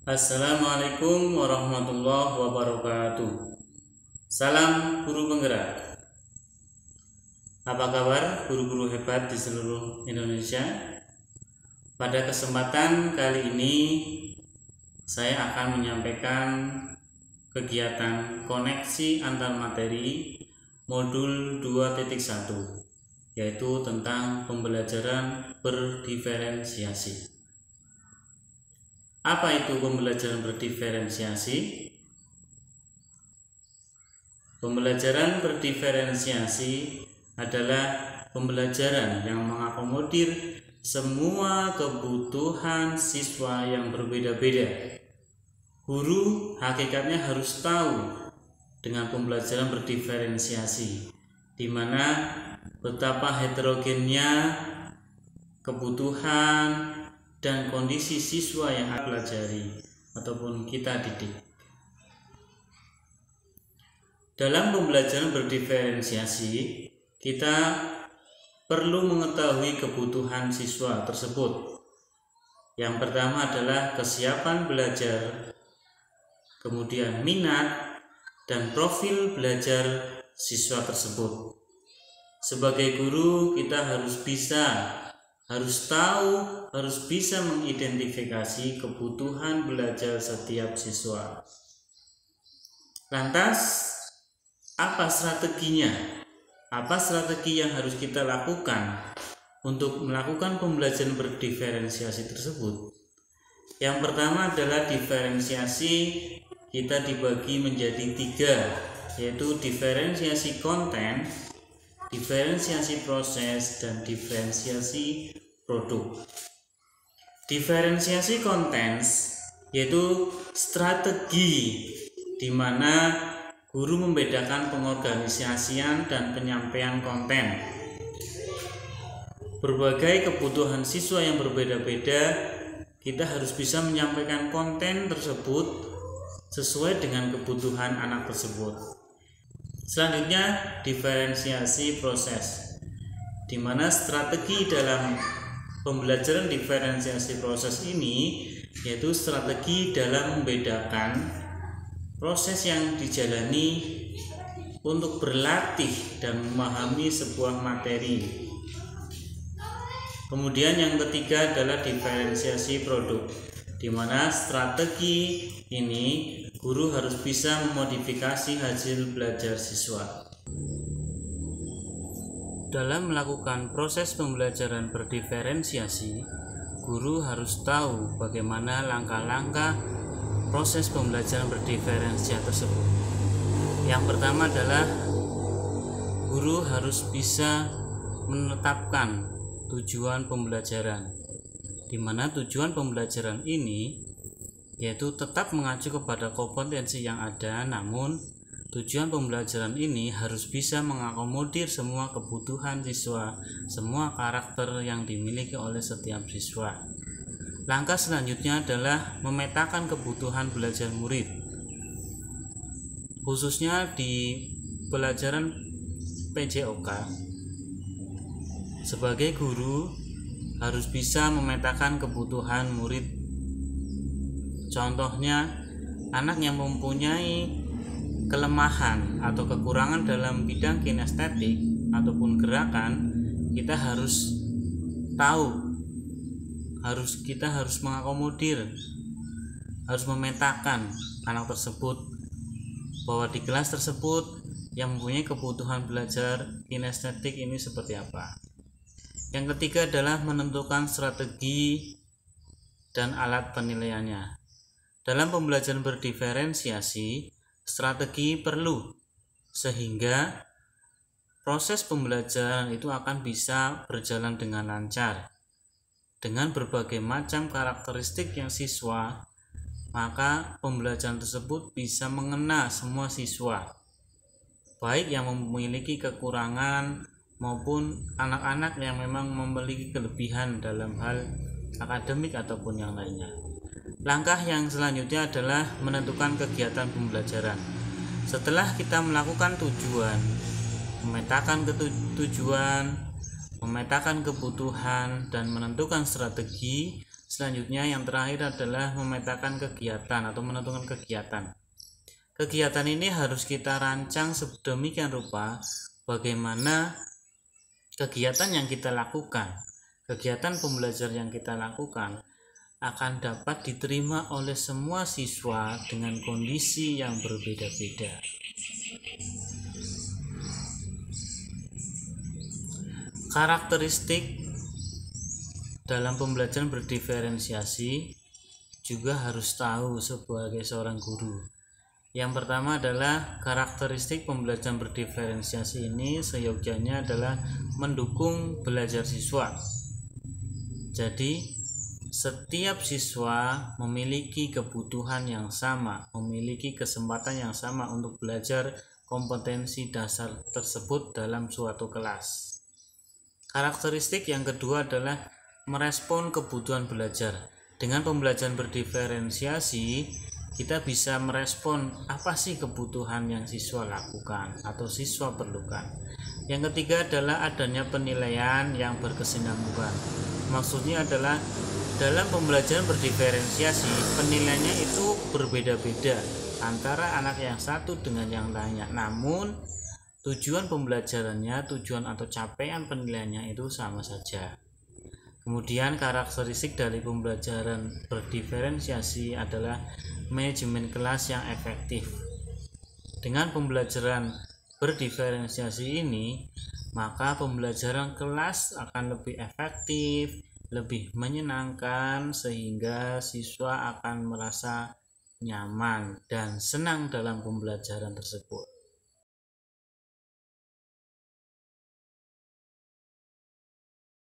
Assalamualaikum warahmatullahi wabarakatuh. Salam guru penggerak. Apa kabar guru-guru hebat di seluruh Indonesia? Pada kesempatan kali ini saya akan menyampaikan kegiatan koneksi antar materi modul 2.1, yaitu tentang pembelajaran berdiferensiasi. Apa itu pembelajaran berdiferensiasi? Pembelajaran berdiferensiasi adalah pembelajaran yang mengakomodir semua kebutuhan siswa yang berbeda-beda. Guru hakikatnya harus tahu dengan pembelajaran berdiferensiasi, di mana betapa heterogennya kebutuhan dan kondisi siswa yang akan pelajari ataupun kita didik. Dalam pembelajaran berdiferensiasi, kita perlu mengetahui kebutuhan siswa tersebut. Yang pertama adalah kesiapan belajar, kemudian minat dan profil belajar siswa tersebut. Sebagai guru, kita harus bisa mengidentifikasi kebutuhan belajar setiap siswa. Lantas, apa strateginya? Apa strategi yang harus kita lakukan untuk melakukan pembelajaran berdiferensiasi tersebut? Yang pertama adalah diferensiasi kita dibagi menjadi 3, yaitu diferensiasi konten, diferensiasi proses, dan diferensiasi produk. Diferensiasi konten yaitu strategi di mana guru membedakan pengorganisasian dan penyampaian konten. Berbagai kebutuhan siswa yang berbeda-beda, kita harus bisa menyampaikan konten tersebut sesuai dengan kebutuhan anak tersebut. Selanjutnya, diferensiasi proses, di mana strategi dalam pembelajaran diferensiasi proses ini yaitu strategi dalam membedakan proses yang dijalani untuk berlatih dan memahami sebuah materi. Kemudian yang ketiga adalah diferensiasi produk, di mana strategi ini guru harus bisa memodifikasi hasil belajar siswa. Dalam melakukan proses pembelajaran berdiferensiasi, guru harus tahu bagaimana langkah-langkah proses pembelajaran berdiferensiasi tersebut. Yang pertama adalah guru harus bisa menetapkan tujuan pembelajaran, di mana tujuan pembelajaran ini yaitu tetap mengacu kepada kompetensi yang ada, namun tujuan pembelajaran ini harus bisa mengakomodir semua kebutuhan siswa, semua karakter yang dimiliki oleh setiap siswa. Langkah selanjutnya adalah memetakan kebutuhan belajar murid, khususnya di pelajaran PJOK. Sebagai guru harus bisa memetakan kebutuhan murid. Contohnya, anak yang mempunyai kelemahan atau kekurangan dalam bidang kinestetik ataupun gerakan, kita harus tahu, kita harus mengakomodir, harus memetakan anak tersebut bahwa di kelas tersebut yang mempunyai kebutuhan belajar kinestetik ini seperti apa. Yang ketiga adalah menentukan strategi dan alat penilaiannya. Dalam pembelajaran berdiferensiasi, strategi perlu sehingga proses pembelajaran itu akan bisa berjalan dengan lancar. Dengan berbagai macam karakteristik yang siswa, maka pembelajaran tersebut bisa mengena semua siswa, baik yang memiliki kekurangan maupun anak-anak yang memang memiliki kelebihan dalam hal akademik ataupun yang lainnya. Langkah yang selanjutnya adalah menentukan kegiatan pembelajaran. Setelah kita melakukan tujuan, memetakan tujuan, memetakan kebutuhan, dan menentukan strategi, Selanjutnya yang terakhir adalah memetakan kegiatan atau menentukan kegiatan. Kegiatan ini harus kita rancang sedemikian rupa bagaimana kegiatan yang kita lakukan, kegiatan pembelajaran yang kita lakukan akan dapat diterima oleh semua siswa dengan kondisi yang berbeda-beda. Karakteristik dalam pembelajaran berdiferensiasi juga harus tahu sebagai seorang guru. Yang pertama adalah karakteristik pembelajaran berdiferensiasi ini seyogyanya adalah mendukung belajar siswa. Jadi setiap siswa memiliki kebutuhan yang sama, memiliki kesempatan yang sama untuk belajar kompetensi dasar tersebut dalam suatu kelas. Karakteristik yang kedua adalah merespon kebutuhan belajar. Dengan pembelajaran berdiferensiasi, kita bisa merespon apa sih kebutuhan yang siswa lakukan atau siswa perlukan. Yang ketiga adalah adanya penilaian yang berkesinambungan. Maksudnya adalah dalam pembelajaran berdiferensiasi, penilaiannya itu berbeda-beda antara anak yang satu dengan yang lainnya. Namun tujuan pembelajarannya, tujuan atau capaian penilaiannya itu sama saja. Kemudian karakteristik dari pembelajaran berdiferensiasi adalah manajemen kelas yang efektif. Dengan pembelajaran berdiferensiasi ini, maka pembelajaran kelas akan lebih efektif, lebih menyenangkan, sehingga siswa akan merasa nyaman dan senang dalam pembelajaran tersebut.